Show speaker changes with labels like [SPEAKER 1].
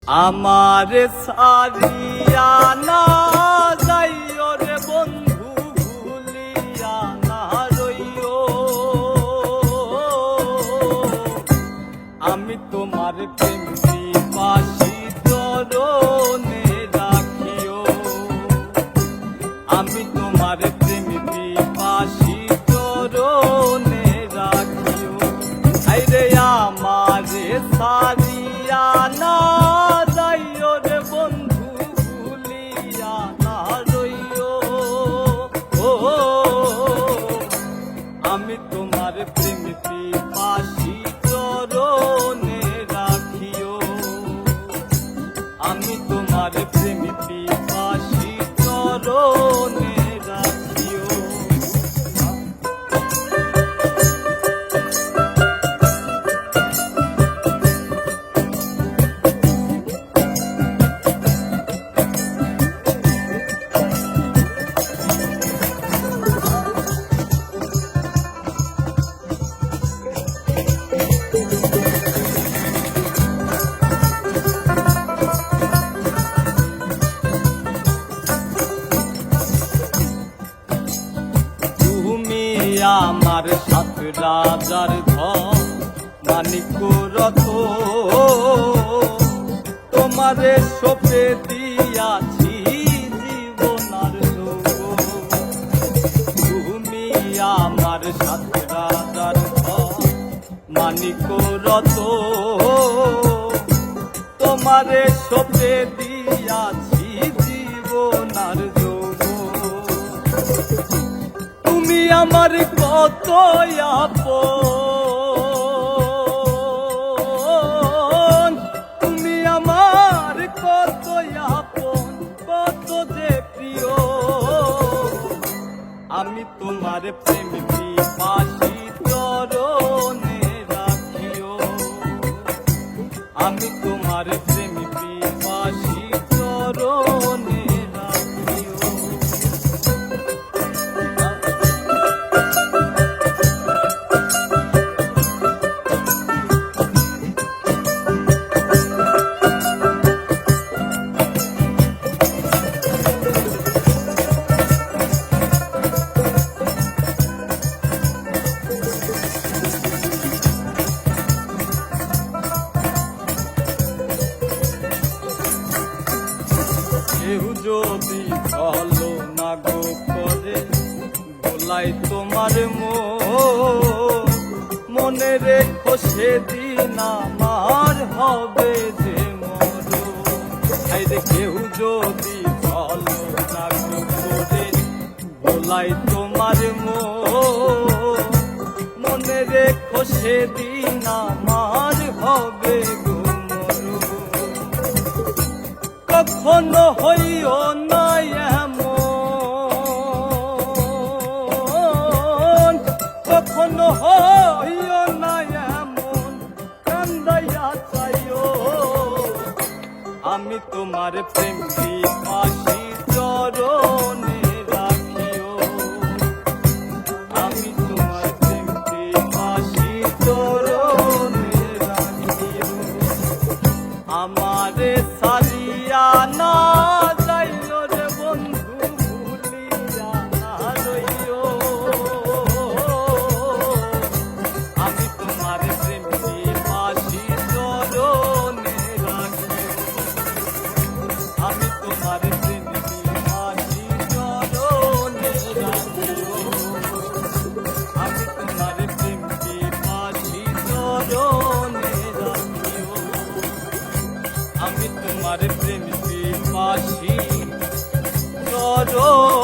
[SPEAKER 1] আমার সারিয়া না যাইও রে বন্ধু, ভুলিয়া না রইও। আমি তোমার প্রেম পিপাসী চরণে রাখিও। আমি তোমার প্রেম পিপাসী চরণে রাখিও। আইরে আমার সারিয়া না যাইও রে বন্ধু, ভুলিয়া না রইও। আমি তোমার প্রেম পিপাসী চরণে রাখিও। আমি তোমার প্রেম পিপাসী চরণে রাখিও। আমার সাত রাজার ধন মানিক রত, তোমারে সপে দিয়াছি জীবনার যোগ। তুমি আমার সাত রাজার ধন মানিক রত, তোমারে সপে দিয়াছি জীবনার যোগ। তুমি আমার কত আপন, তুমি আমার কত আপন, কত যে প্রিয়। আমি তোমার প্রেম পিপাসী চরণে রাখিও। আমি তোমার প্রেম পিপাসী চরণে রাখিও। কেউ যদি ভালো না গো করে বলাই তোমার মনে রেখো সেদিন আমার হবে যে মরণ। কেউ যদি ভালো না গো করে বলাই তোমার মনে রেখো সেদিন আমার হবে গো মরণ। কখনো হইও না এমন, কখনো হইও না এমন, কান্দাইয়া চাইও। আমি তোমার প্রেম পিপাসী চরণে রাখিও। আমি তোমার প্রেম পিপাসী চরণে রাখিও। আমারে সারিয়া না যাইও রে বন্ধু, ভুলিয়া না রইও। আমি তোমার প্রেম পিপাসী চরণে রাখিও। আমি তোমার প্রেম পিপাসী চরণে রাখিও। আমি তোমার প্রেম পিপাসী চরণে রাখিও। আমি তোমার প্রেম পিপাসী চরণে